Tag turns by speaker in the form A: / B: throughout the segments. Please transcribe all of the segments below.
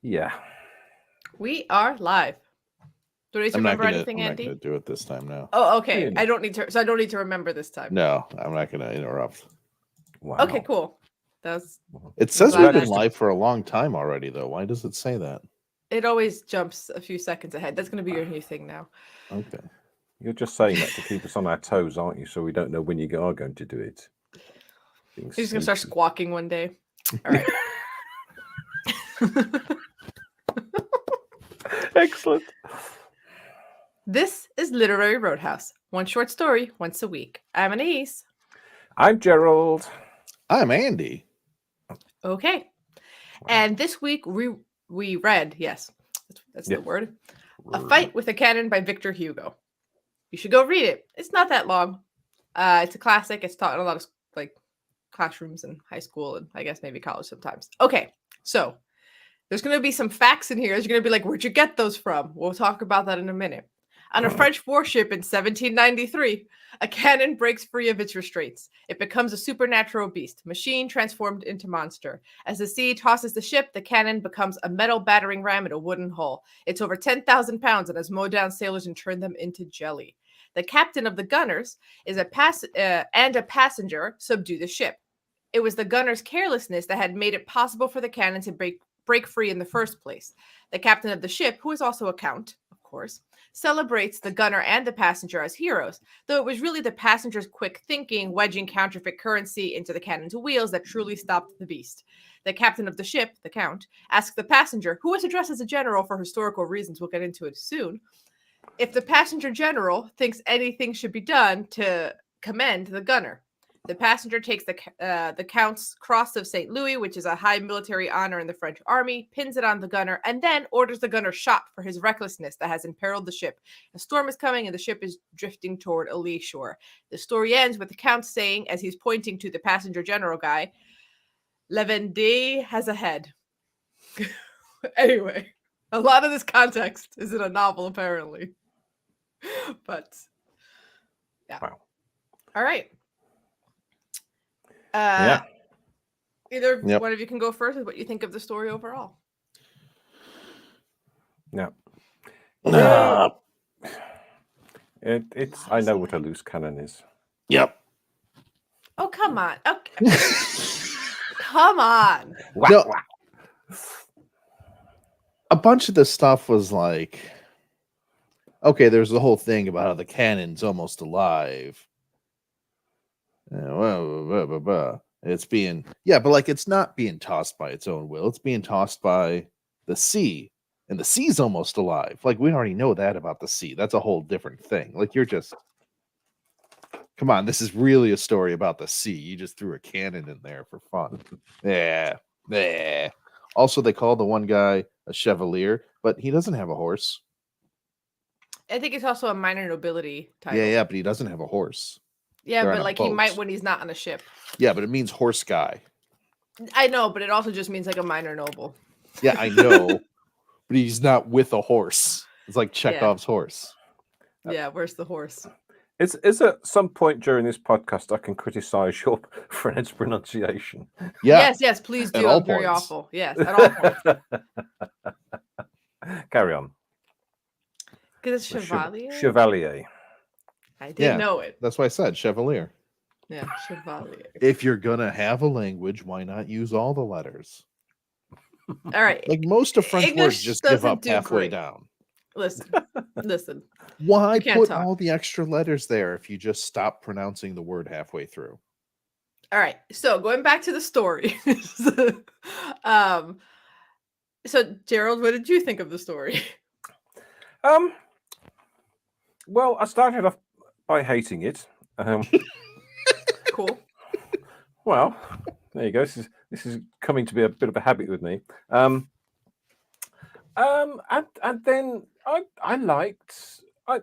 A: Yeah.
B: We are live. Do you need to
C: I'm not
B: remember
C: gonna.
B: anything,
C: I'm not gonna
B: Andy?
C: do it this time. No.
B: Oh, okay.
A: Really?
B: I don't need to. So I don't need to remember this time.
C: No, I'm not gonna interrupt.
A: Why
B: Okay,
A: not?
B: cool. That's.
C: It
B: I'm
C: says
A: We've
C: we've
B: glad
C: been
A: actually,
C: live for a long time already, though. Why does it say that?
B: it always jumps a few seconds ahead. That's going to be your new thing now.
C: Okay.
A: you're just saying that to keep us on our toes, aren't you? So we don't know when you are going to do it. Being
B: He's just going to start
A: sneaky.
B: squawking one day. All right.
A: Excellent.
B: This is Literary Roadhouse. One short story once a week. I'm Anise.
A: I'm Gerald.
C: I'm Andy.
B: Okay. And this week we read, yes, that's
A: Yeah.
B: the word, A Fight with a Cannon by Victor Hugo. You should go read it. It's not that long. It's a classic. It's taught in a lot of like classrooms in high school and I guess maybe college sometimes. Okay, so there's going to be some facts in here. You're going to be like, where'd you get those from? We'll talk about that in a minute. On a French warship in 1793, a cannon breaks free of its restraints. It becomes a supernatural beast, machine transformed into monster. As the sea tosses the ship, the cannon becomes a metal battering ram in a wooden hull. It's over 10,000 pounds and has mowed down sailors and turned them into jelly. The captain of the gunners is a passenger subdue the ship. It was the gunner's carelessness that had made it possible for the cannon to break free in the first place. The captain of the ship, who is also a count, of course, celebrates the gunner and the passenger as heroes, though it was really the passenger's quick thinking, wedging counterfeit currency into the cannon's wheels, that truly stopped the beast. The captain of the ship, the count, asks the passenger, who is addressed as a general for historical reasons, we'll get into it soon, if the passenger general thinks anything should be done to commend the gunner. The passenger takes the Count's Cross of St. Louis, which is a high military honor in the French army, pins it on the gunner, and then orders the gunner shot for his recklessness that has imperiled the ship. A storm is coming, and the ship is drifting toward a lee shore. The story ends with the Count saying, as he's pointing to the passenger general guy, "La Vendée has a head." Anyway, a lot of this context is in a novel, apparently. But, yeah.
A: Wow.
B: All right.
A: Yeah.
B: Either
C: Yep.
B: one of you can go first with what you think of the story overall.
A: Yeah.
C: Ah,
A: It's. I know what a loose cannon is.
C: yep.
B: Oh, come on. Okay. Come on.
C: No, a bunch of this stuff was like, okay, there's the whole thing about how the cannon's almost alive. It's being, yeah, but like it's not being tossed by its own will. It's being tossed by the sea. And the sea's almost alive. Like we already know that about the sea. That's a whole different thing. Like you're just, come on, this is really a story about the sea. You just threw a cannon in there for fun. Yeah. Yeah. Also, they call the one guy a chevalier, but he doesn't have a horse.
B: I think it's also a minor nobility title.
C: Yeah, but he doesn't have a horse.
B: Yeah,
C: They're on
B: but
C: a
B: like he
C: boat.
B: might when he's not on a ship.
C: Yeah, but it means horse guy.
B: I know, but it also just means like a minor noble.
C: Yeah, I know. But he's not with a horse. It's like Chekhov's horse.
B: Yeah, where's the horse?
A: Is at some point during this podcast I can criticize your French pronunciation?
C: Yeah.
B: Yes, please
C: At
B: do.
C: all
B: I'm very
C: points.
B: awful. Yes, at all points.
A: Carry on.
B: Because it's Chevalier.
A: Chevalier.
B: I didn't know it.
C: That's why I said chevalier.
B: Yeah, Chevalier.
C: If you're going to have a language, why not use all the letters?
B: All right.
C: Like most of French
B: English
C: words just give
B: doesn't
C: up
B: do
C: halfway
B: great.
C: down.
B: Listen.
C: Why
B: You can't
C: put
B: talk.
C: all the extra letters there if you just stop pronouncing the word halfway through?
B: All right. So going back to the story. So Gerald, what did you think of the story?
A: Well, I started off by hating it.
B: Cool.
A: Well, there you go. This is coming to be a bit of a habit with me. And then I liked. I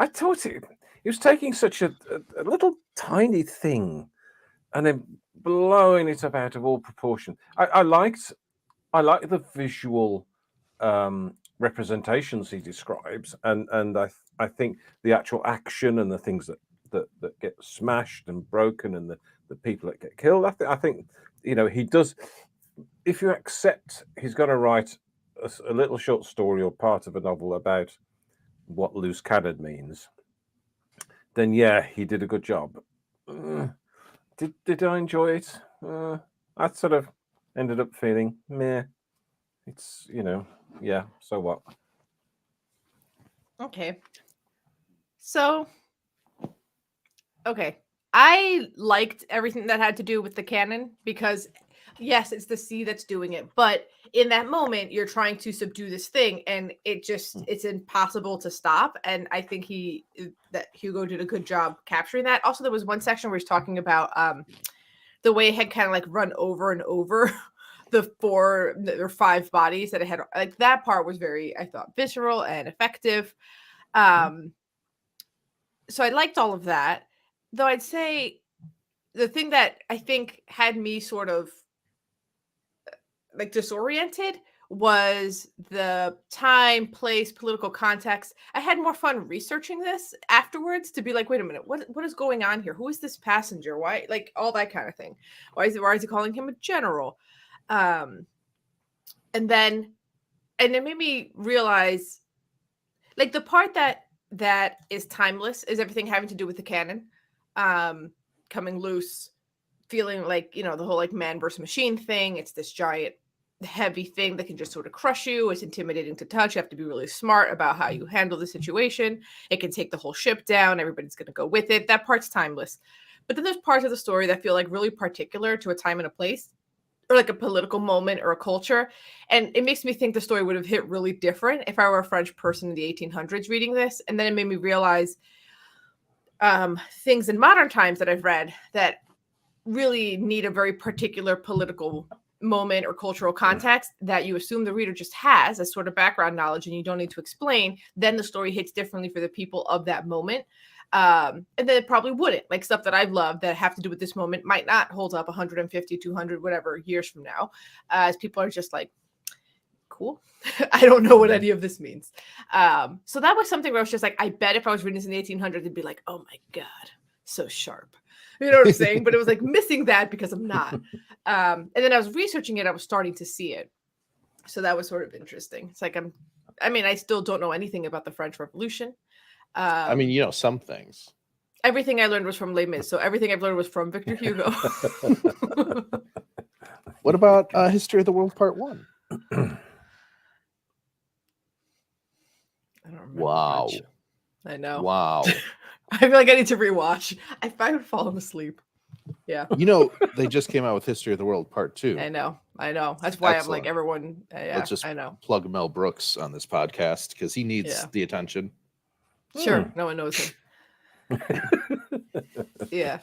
A: thought it was taking such a little tiny thing, and then blowing it up out of all proportion. I liked the visual representations he describes, and I think the actual action and the things that get smashed and broken and the people that get killed. I think he does if you accept he's going to write a little short story or part of a novel about what loose cannon means, then yeah, he did a good job. Did I enjoy it? I sort of ended up feeling meh. It's yeah. So what?
B: Okay. So, okay. I liked everything that had to do with the canon because, yes, it's the sea that's doing it. But in that moment, you're trying to subdue this thing and it's impossible to stop. And I think that Hugo did a good job capturing that. Also, there was one section where he's talking about the way it had kind of like run over and over the 4 or 5 bodies that it had. Like that part was very, I thought, visceral and effective. So I liked all of that, though I'd say the thing that I think had me sort of like disoriented was the time, place, political context. I had more fun researching this afterwards to be like, wait a minute, what is going on here? Who is this passenger? Why, like all that kind of thing. Why is he calling him a general? And it made me realize like the part that is timeless is everything having to do with the canon coming loose, feeling like the whole like man versus machine thing. It's this giant heavy thing that can just sort of crush you. It's intimidating to touch. You have to be really smart about how you handle the situation. It can take the whole ship down. Everybody's going to go with it. That part's timeless. But then there's parts of the story that feel like really particular to a time and a place, or like a political moment or a culture. And it makes me think the story would have hit really different if I were a French person in the 1800s reading this. And then it made me realize things in modern times that I've read that really need a very particular political moment or cultural context that you assume the reader just has as sort of background knowledge and you don't need to explain. Then the story hits differently for the people of that moment. And then it probably wouldn't. Like stuff that I've loved that have to do with this moment might not hold up 150, 200, whatever years from now, as people are just like, cool. I don't know what any of this means. So that was something where I was just like, I bet if I was reading this in the 1800s, it'd be like, oh my God, so sharp. You know what I'm saying? But it was like missing that because I'm not. And then I was researching it. I was starting to see it. So that was sort of interesting. It's like, I still don't know anything about the French Revolution.
C: I mean, some things.
B: Everything I learned was from Les Mis. So everything I've learned was from Victor Hugo.
C: What about History of the World Part 1?
B: I don't remember
C: Wow.
B: much. I know.
C: Wow.
B: I feel like I need to rewatch. I would fallen asleep. Yeah.
C: They just came out with History of the World Part 2.
B: I know. That's why
C: Excellent.
B: I'm like everyone.
C: Let's just
B: I know.
C: plug Mel Brooks on this podcast because he needs the attention.
B: Sure. No one knows him. Yeah.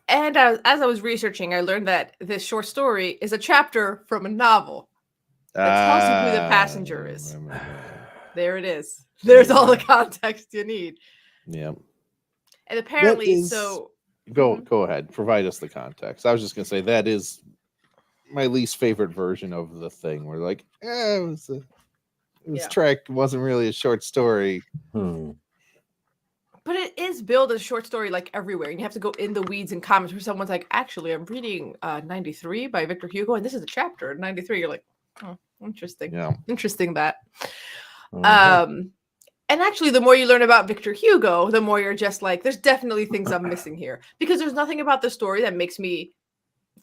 B: And as I was researching, I learned that this short story is a chapter from a novel that tells you who the passenger is. There it is. There's all the context you need.
C: Yeah.
B: And apparently,
C: Go ahead. Provide us the context. I was just going to say that is my least favorite version of the thing. Where like, it was track wasn't really a short story.
B: But it is billed as a short story like everywhere. And you have to go in the weeds and comments where someone's like, actually, I'm reading 93 by Victor Hugo, and this is a chapter 93. You're like, oh, interesting.
C: Yeah.
B: Interesting that. And actually, the more you learn about Victor Hugo, the more you're just like, there's definitely things I'm missing here. Because there's nothing about the story that makes me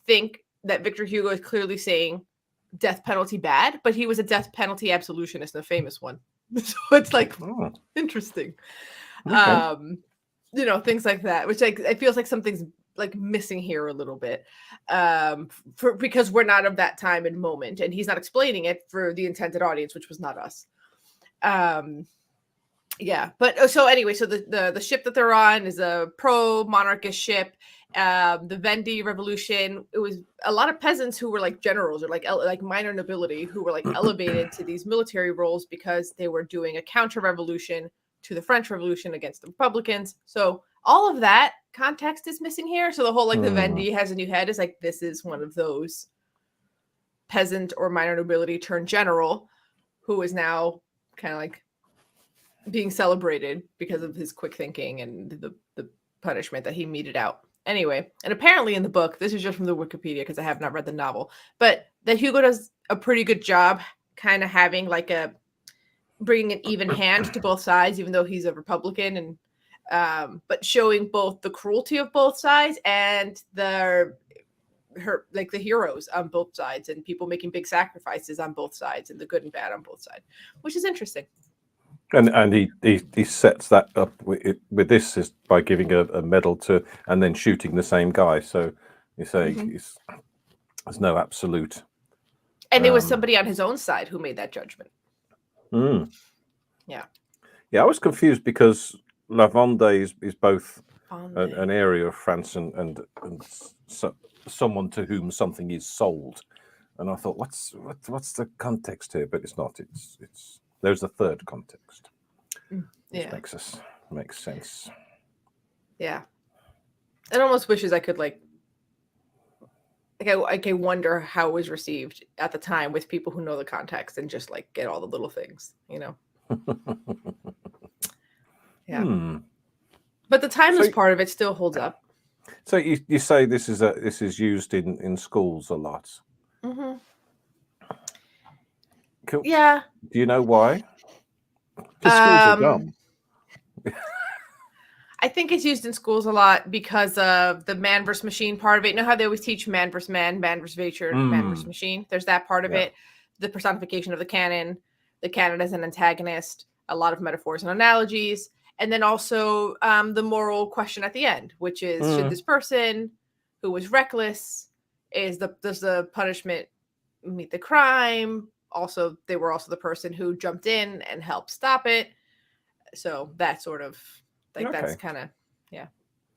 B: think that Victor Hugo is clearly saying death penalty bad, but he was a death penalty absolutionist, a famous one. So it's like, interesting.
A: Okay.
B: Things like that, which it feels like something's like missing here a little bit because we're not of that time and moment. And he's not explaining it for the intended audience, which was not us. Yeah, but so anyway, so the ship that they're on is a pro-monarchist ship. The Vendée Revolution, it was a lot of peasants who were like generals or like minor nobility who were like elevated to these military roles because they were doing a counter-revolution to the French Revolution against the Republicans. So all of that context is missing here. So the whole like the Vendée has a new head is like this is one of those peasant or minor nobility turned general who is now kind of like being celebrated because of his quick thinking and the punishment that he meted out. Anyway, and apparently in the book, this is just from the Wikipedia because I have not read the novel, but that Hugo does a pretty good job kind of having like bringing an even hand to both sides, even though he's a Republican, and but showing both the cruelty of both sides and the heroes on both sides, and people making big sacrifices on both sides, and the good and bad on both sides, which is interesting.
A: And he sets that up with this is by giving a medal to and then shooting the same guy. So you say there's no absolute.
B: And it was somebody on his own side who made that judgment. Yeah.
A: I was confused because La Vendée is both an area of France and someone to whom something is sold, and I thought, what's the context here? But it's not. It's there's a third context.
B: Yeah,
A: makes sense.
B: Yeah, it almost wishes I could I wonder how it was received at the time with people who know the context and just like get all the little things, Yeah. But the timeless part of it still holds up.
A: So you say this is used in schools a lot.
B: Mm-hmm.
A: Cool.
B: Yeah.
A: Do you know why?
C: Because schools are dumb.
B: I think it's used in schools a lot because of the man versus machine part of it. You know how they always teach man versus man versus nature, man versus machine? There's that part of it. The personification of the canon as an antagonist, a lot of metaphors and analogies. And then also the moral question at the end, which is, should this person who was reckless, does the punishment meet the crime? Also, they were also the person who jumped in and helped stop it. So that sort of, that's kind of, yeah.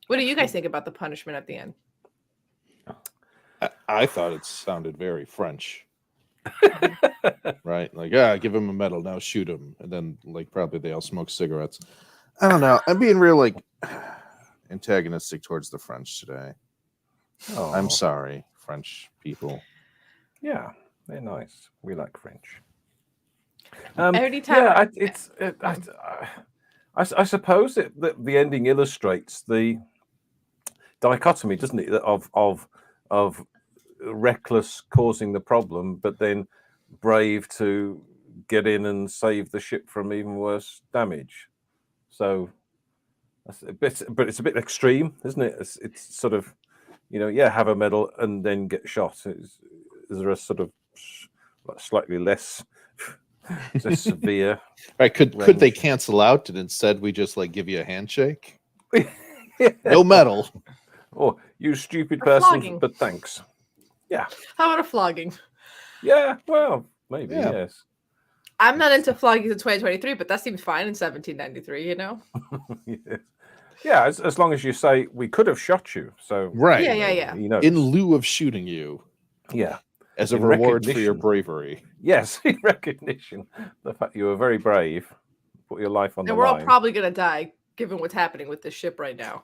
B: What do you guys think about the punishment at the end?
C: I thought it sounded very French. Right? Like, give him a medal, now shoot him. And then, probably they all smoke cigarettes. I don't know. I'm being real, antagonistic towards the French today. Oh. I'm sorry, French people.
A: Yeah, they're nice. We like French.
B: Anytime.
A: I suppose the ending illustrates the dichotomy, doesn't it, of reckless causing the problem, but then brave to get in and save the ship from even worse damage. So that's but it's a bit extreme, isn't it? It's sort of, have a medal and then get shot. Is there a sort of slightly less severe?
C: Right? Could they cancel out and instead we just give you a handshake? No medal.
A: Oh, you stupid
B: or
A: person!
B: Flogging.
A: But thanks. Yeah.
B: How about a flogging?
A: Yeah. Well, maybe yes.
B: I'm not into floggings in 2023, but that seems fine in 1793,
A: Yeah, as long as you say we could have shot you. So
C: right.
B: Yeah.
C: In lieu of shooting you.
A: Yeah.
C: As a reward for your bravery.
A: Yes, in recognition. The fact you were very brave. Put your life on the line.
B: And we're all probably going to die, given what's happening with this ship right now.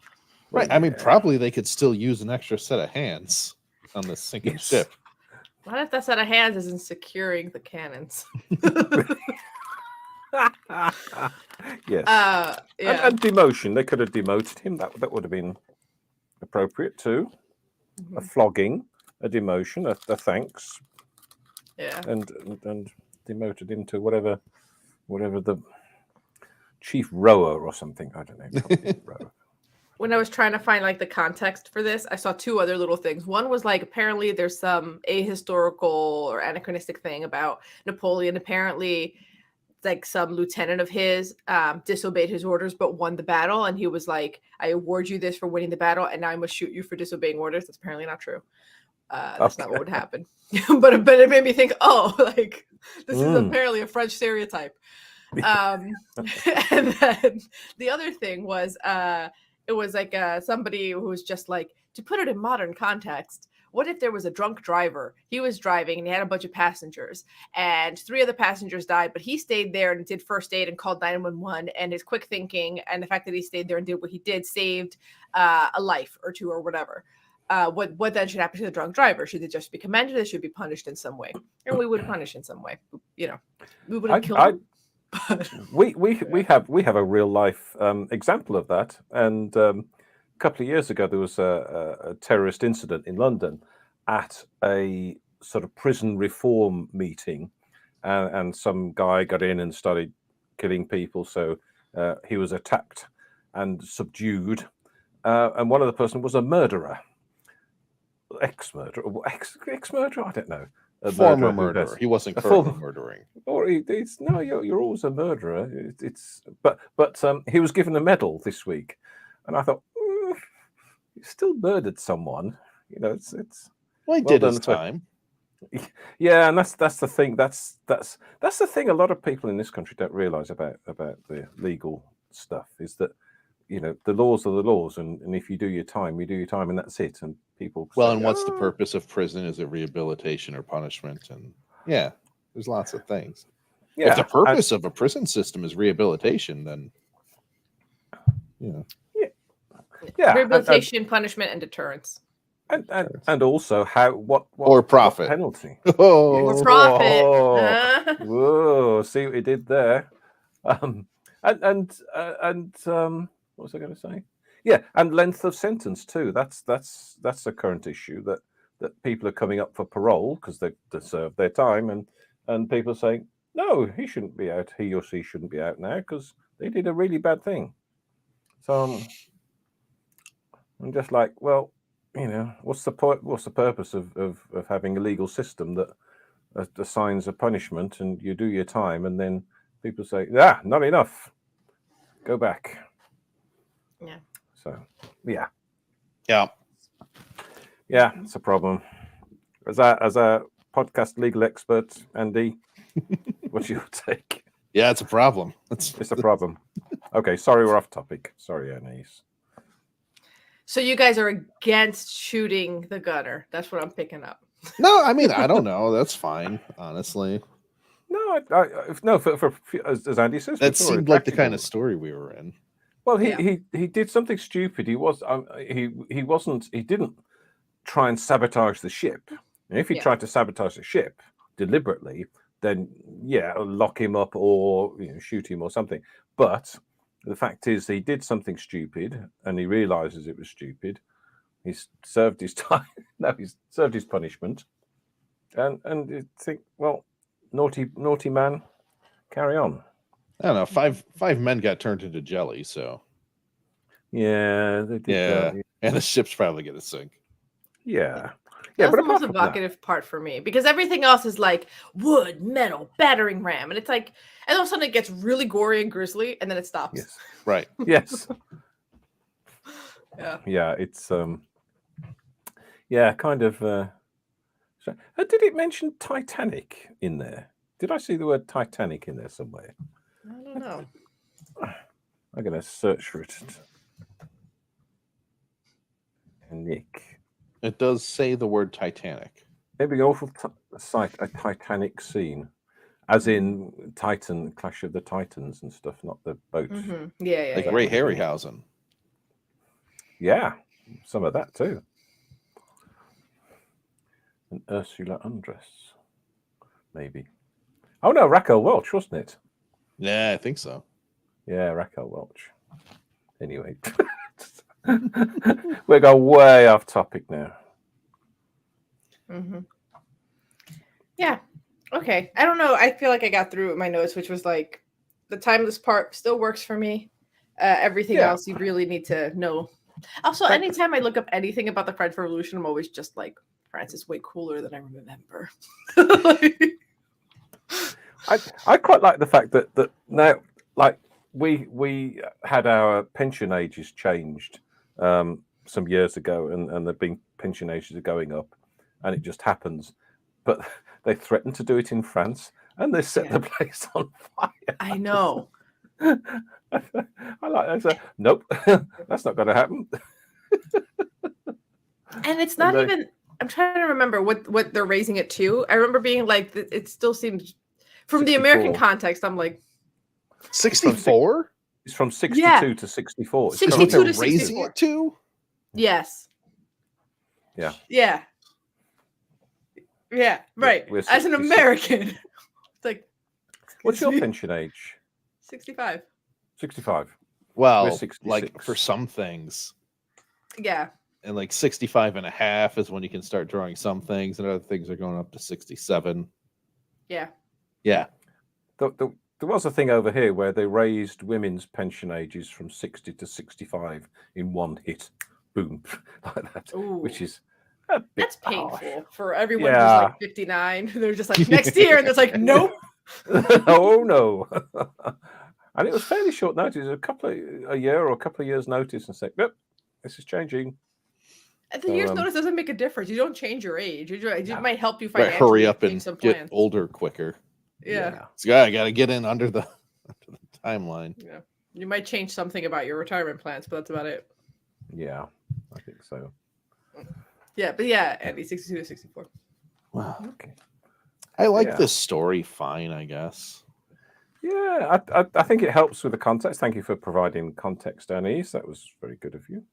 C: Right. I mean, probably they could still use an extra set of hands on this sinking ship.
B: What if that set of hands isn't securing the cannons?
A: Yes. And demotion. They could have demoted him. That would have been appropriate too. A flogging, a demotion, a thanks.
B: Yeah.
A: And demoted him to whatever the chief rower or something. I don't know.
B: When I was trying to find the context for this, I saw two other little things. One was apparently there's some ahistorical or anachronistic thing about Napoleon. Apparently, some lieutenant of his disobeyed his orders but won the battle, and he was like, "I award you this for winning the battle, and now I must shoot you for disobeying orders." That's apparently not true. That's not what would happen. but it made me think, this is apparently a French stereotype. And then the other thing was it was somebody who was just to put it in modern context, what if there was a drunk driver? He was driving and he had a bunch of passengers, and 3 of the passengers died, but he stayed there and did first aid and called 911, and his quick thinking and the fact that he stayed there and did what he did saved a life or 2 or whatever. What then should happen to the drunk driver? Should they just be commended? They should be punished in some way, and we would punish in some way. We wouldn't kill them.
A: We have a real life example of that, and couple of years ago, there was a terrorist incident in London at a sort of prison reform meeting, and some guy got in and started killing people. So he was attacked and subdued, and one of the person was a murderer, ex-murderer, ex-murderer. I don't know. A
C: Former
A: who
C: murderer.
A: has-
C: He wasn't
A: a
C: currently
A: former-
C: murdering.
A: Or it's no, you're always a murderer. But he was given a medal this week, and I thought, you still murdered someone. You know, it's
C: Well, he
A: well
C: did his
A: done for-
C: time.
A: yeah, and that's the thing. That's the thing. A lot of people in this country don't realise about the legal stuff is that, you know, the laws are the laws, and if you do your time, you do your time, and that's it. And people
C: Well,
A: say,
C: and what's the
A: "Oh."
C: purpose of prison? Is it rehabilitation or punishment? And yeah, there's lots of things.
A: Yeah,
C: If the purpose of a prison system is rehabilitation, then
A: yeah,
B: Rehabilitation, punishment, and deterrence.
A: and also what
C: Or profit.
A: what penalty.
C: oh,
B: Or profit.
A: Whoa. Whoa, see what he did there. And what was I going to say? Yeah, and length of sentence too. That's a current issue that people are coming up for parole because they served their time, and people are saying, no, he shouldn't be out. He or she shouldn't be out now because they did a really bad thing. So I'm just like, well, you know, what's the point? What's the purpose of having a legal system that assigns a punishment and you do your time, and then people say, not enough, go back.
B: Yeah.
A: So yeah, it's a problem. As a podcast legal expert, Andy, what's your take?
C: yeah, it's a problem.
A: It's a problem. Okay, sorry, we're off topic. Sorry, Anise.
B: So you guys are against shooting the gunner. That's what I'm picking up.
C: No, I mean, I don't know. That's fine, honestly.
A: No, for as Andy says,
C: That
A: for
C: seemed like the kind of
A: practical.
C: story we were in.
A: Well,
B: Yeah.
A: he did something stupid. He didn't try and sabotage the ship. And if he
B: Yeah.
A: tried to sabotage the ship deliberately, then lock him up or shoot him or something. But the fact is, he did something stupid, and he realizes it was stupid. He's served his time. No, he's served his punishment, and you think, well, naughty man, carry on.
C: I don't know. Five men got turned into jelly, so
A: Yeah, they did.
C: yeah, and the ship's probably gonna sink.
A: Yeah.
B: That's
A: But
B: the most
A: apart from that,
B: evocative part for me because everything else is like wood, metal, battering ram, and it's like, and all of a sudden it gets really gory and grisly, and then it stops.
A: yes,
C: Right.
A: yes,
B: Yeah.
A: yeah. It's kind of. Did it mention Titanic in there? Did I see the word Titanic in there somewhere?
B: I don't know.
A: I'm gonna search for it. Nick.
C: It does say the word Titanic.
A: Maybe awful sight, a Titanic scene, as in Titan, Clash of the Titans and stuff, not the boat.
B: Mhm. Yeah.
C: Like
B: yeah.
C: Ray Harryhausen.
A: Yeah, some of that too. And Ursula Undress, maybe. Oh no, Raquel Welch, wasn't it?
C: Yeah, I think so.
A: Yeah, Raquel Welch. Anyway, we're going way off topic now.
B: Mm-hmm. Yeah. Okay. I don't know. I feel like I got through with my notes, which was like the timeless part still works for me. Everything
A: Yeah.
B: else you really need to know. Also, anytime I look up anything about the French Revolution, I'm always just like, France is way cooler than I remember.
A: I quite like the fact that now, like we had our pension ages changed some years ago, and the pension ages are going up, and it just happens. But they threatened to do it in France, and they set the place on fire.
B: I know.
A: I like that. Nope, that's not going to happen.
B: And it's not even. I'm trying to remember what they're raising it to. I remember being like, it still seems, from
A: 64.
B: the American context, I'm like,
C: 64?
A: It's from 62 to 64. It's
B: 62
C: Is what
B: to
C: they're
B: 64.
C: raising it to?
B: yes.
A: Yeah.
B: Yeah. Yeah. Right.
A: We're
B: As an
A: 66.
B: American, it's like,
A: What's your pension age?
B: 65.
A: 65.
C: Well,
A: We're
C: like
A: 66.
C: for some things.
B: Yeah.
C: And like 65.5 is when you can start drawing some things, and other things are going up to 67.
B: Yeah.
C: Yeah.
A: There was a thing over here where they raised women's pension ages from 60 to 65 in one hit. Boom. Like that.
B: Ooh.
A: Which is a bit
B: That's
A: harsh.
B: painful for everyone who's
A: Yeah.
B: like 59. They're just like, next year. And it's like, nope.
A: Oh, no. And it was fairly short notice, a year or a couple of years notice, and say, yep, this is changing.
B: And the year's notice doesn't make a difference. You don't change your age. It might help you
C: Right,
B: financially.
C: hurry up
B: make
C: and
B: some
C: get
B: plans.
C: older quicker.
B: Yeah.
C: So I got to get in under the timeline.
B: Yeah. You might change something about your retirement plans, but that's about it.
A: Yeah, I think so.
B: Yeah, but yeah, Andy, 62 to 64.
C: Wow.
A: Okay.
C: I like this story fine, I guess.
A: Yeah, I think it helps with the context. Thank you for providing context, Anise. That was very good of you.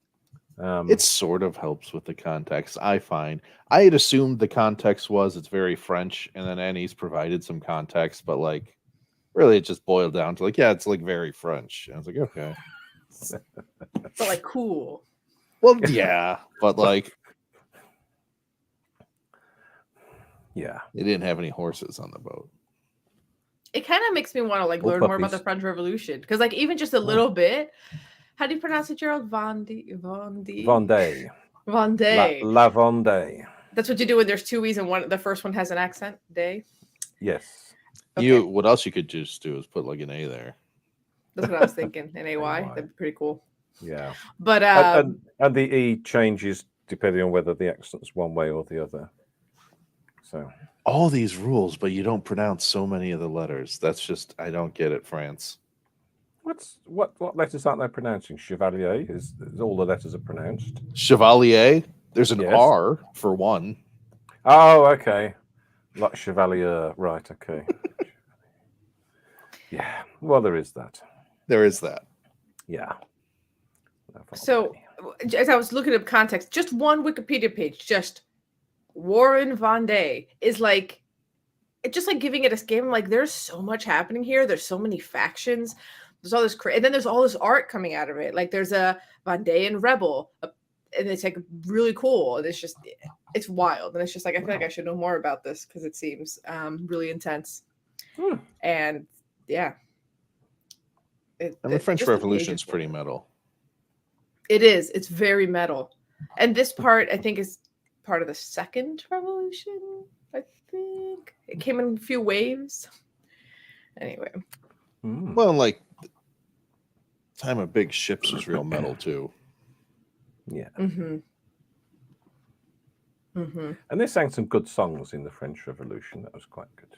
C: It sort of helps with the context, I find. I had assumed the context was it's very French, and then Annie's provided some context, but like really it just boiled down to like, yeah, it's like very French. And I was like, okay.
B: But like cool.
C: Well, yeah, but like
A: yeah,
C: they didn't have any horses on the boat.
B: It kind of makes me want to like learn more about the French Revolution. Because like even just a little bit. How do you pronounce it, Gerald? Vendée. Vendée.
A: La Vendée.
B: That's what you do when there's two E's and one. The first one has an accent. Day.
A: Yes.
B: Okay.
C: What else you could just do is put like an A there.
B: That's what I was thinking. An AY. That'd be pretty cool.
A: Yeah.
B: But
A: and the E changes depending on whether the accent's one way or the other. So
C: all these rules, but you don't pronounce so many of the letters. That's just I don't get it, France.
A: What letters aren't they pronouncing? Chevalier is all the letters are pronounced.
C: Chevalier. There's an R for one.
A: Oh, okay. Like Chevalier, right? Okay. Yeah. Well, there is that.
C: There is that.
A: Yeah.
B: So, as I was looking up context, just one Wikipedia page, just War in Vendée is like, it's just like giving it a skim. Like, there's so much happening here. There's so many factions. There's all this, and then there's all this art coming out of it. Like, there's a Vendéan rebel, and it's like really cool. And it's wild. And it's just like, I feel like I should know more about this because it seems really intense. And yeah.
C: And the French Revolution is pretty metal.
B: It is. It's very metal. And this part, I think, is part of the Second Revolution. I think it came in a few waves. Anyway.
C: Well, like time of big ships was real metal too.
A: Yeah.
B: And
A: they sang some good songs in the French Revolution. That was quite good.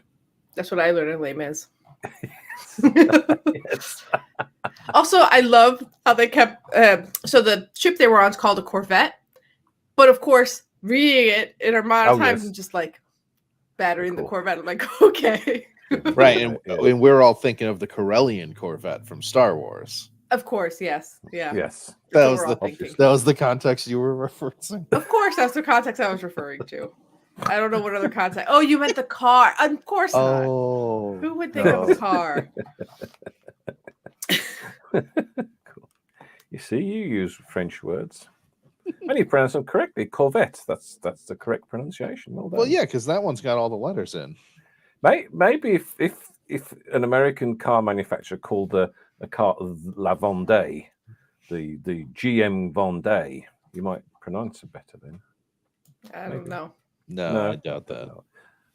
B: That's what I learned in Les Mis. Also, I love how they kept. So the ship they were on is called a corvette, but of course, reading it in our modern times, I'm just like battering the corvette. I'm like, okay,
C: right, and we're all thinking of the Corellian Corvette from Star Wars.
B: Of course, yes, yeah,
A: yes.
C: That was the context you were referencing.
B: Of course, that's the context I was referring to. I don't know what other context. Oh, you meant the car? Of course not.
C: Oh,
B: who would think of a car?
A: Cool. You see, you use French words, and you pronounce them correctly. Corvette. That's the correct pronunciation. Well done.
C: Well, yeah, because that one's got all the letters in.
A: Maybe if an American car manufacturer called a car La Vendée, the GM Vendée, you might pronounce it better then.
B: I don't know.
C: No, I doubt that.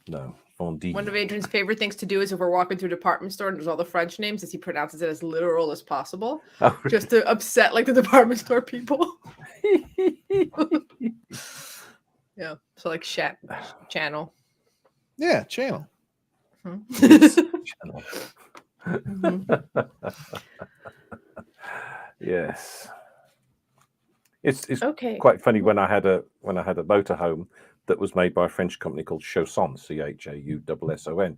A: No. Vendée.
B: One of Adrian's favorite things to do is if we're walking through a department store and there's all the French names, is he pronounces it as literal as possible, just to upset like the department store people. Yeah, so like channel.
C: Yeah, channel.
A: Channel. Yes. It's
B: okay.
A: Quite funny when I had a motorhome that was made by a French company called Chausson, Chausson.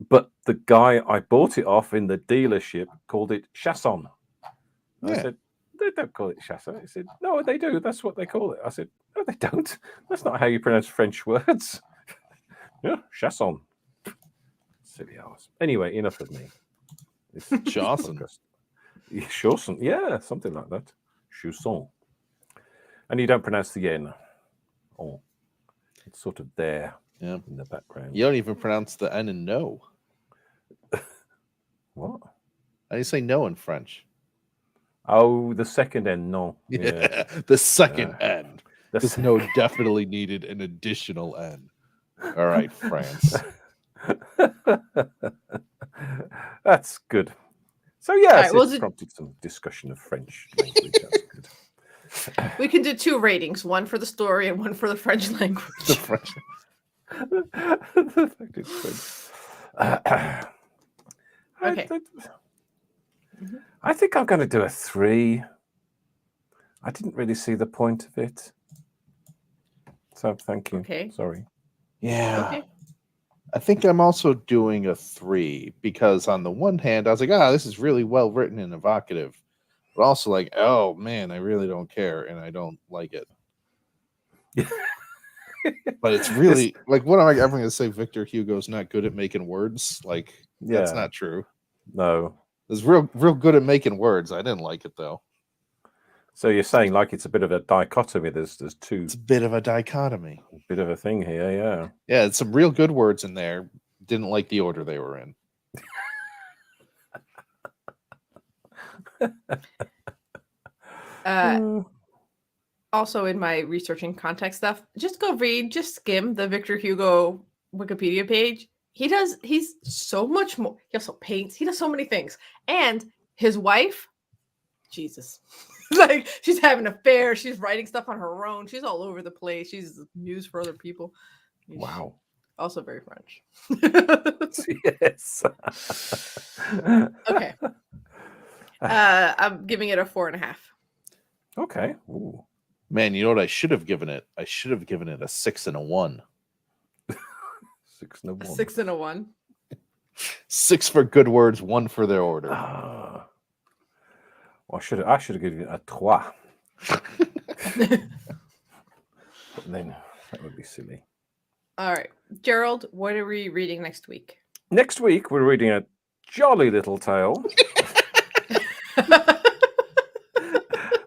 A: But the guy I bought it off in the dealership called it Chasson.
C: Yeah.
A: I said, they don't call it Chasson. He said, no, they do. That's what they call it. I said, no, they don't. That's not how you pronounce French words. Yeah, Chasson. Silly ass. Anyway, enough of me.
C: Chausson.
A: Chausson. Yeah, something like that. Chausson. And you don't pronounce the N. Oh, it's sort of there
C: Yeah.
A: in the background.
C: You don't even pronounce the N in no.
A: What?
C: How do you say no in French?
A: Oh, the second N, no.
C: Yeah, the second N.
A: The
C: Because no definitely needed an additional N. All right, France.
A: That's good. So yes,
B: right, we'll
A: it's prompted some discussion of French language. That's good.
B: We can do 2 ratings, one for the story and one for the French language.
C: The French.
A: The fact it's French.
B: Okay.
A: I think I'm going to do a 3. I didn't really see the point of it. So thank you.
B: Okay.
A: Sorry.
C: Yeah.
B: Okay.
C: I think I'm also doing a 3 because on the one hand, I was like, this is really well written and evocative. But also like, oh man, I really don't care and I don't like it. But it's really like, what am I ever going to say? Victor Hugo's not good at making words? Like, that's not true.
A: No.
C: It's real good at making words. I didn't like it though.
A: So you're saying like it's a bit of a dichotomy. There's 2.
C: It's a bit of a dichotomy.
A: A bit of a thing here, yeah.
C: Yeah, it's some real good words in there. Didn't like the order they were in.
B: Also, in my researching context stuff, just skim the Victor Hugo Wikipedia page. He's so much more. He also paints. He does so many things. And his wife, Jesus, like she's having affairs. She's writing stuff on her own. She's all over the place. She's a muse for other people.
A: Wow.
B: Also very French.
A: Yes.
B: Okay. I'm giving it a 4.5.
A: Okay. Ooh.
C: Man, you know what I should have given it? I should have given it a 6 and a 1.
A: 6 and a 1.
B: 6 and a 1.
C: 6 for good words, 1 for their order.
A: Well, I should have given it a 3. But then that would be silly.
B: All right. Gerald, what are we reading next week?
A: Next week, we're reading a jolly little tale,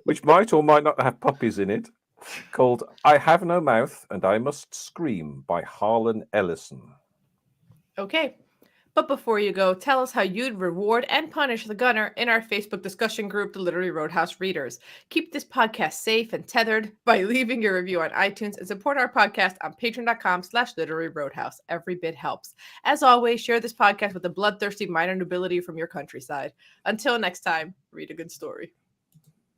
A: which might or might not have puppies in it, called I Have No Mouth and I Must Scream by Harlan Ellison.
B: Okay. But before you go, tell us how you'd reward and punish the gunner in our Facebook discussion group, the Literary Roadhouse Readers. Keep this podcast safe and tethered by leaving your review on iTunes and support our podcast on patreon.com/literary roadhouse. Every bit helps. As always, share this podcast with the bloodthirsty minor nobility from your countryside. Until next time, read a good story.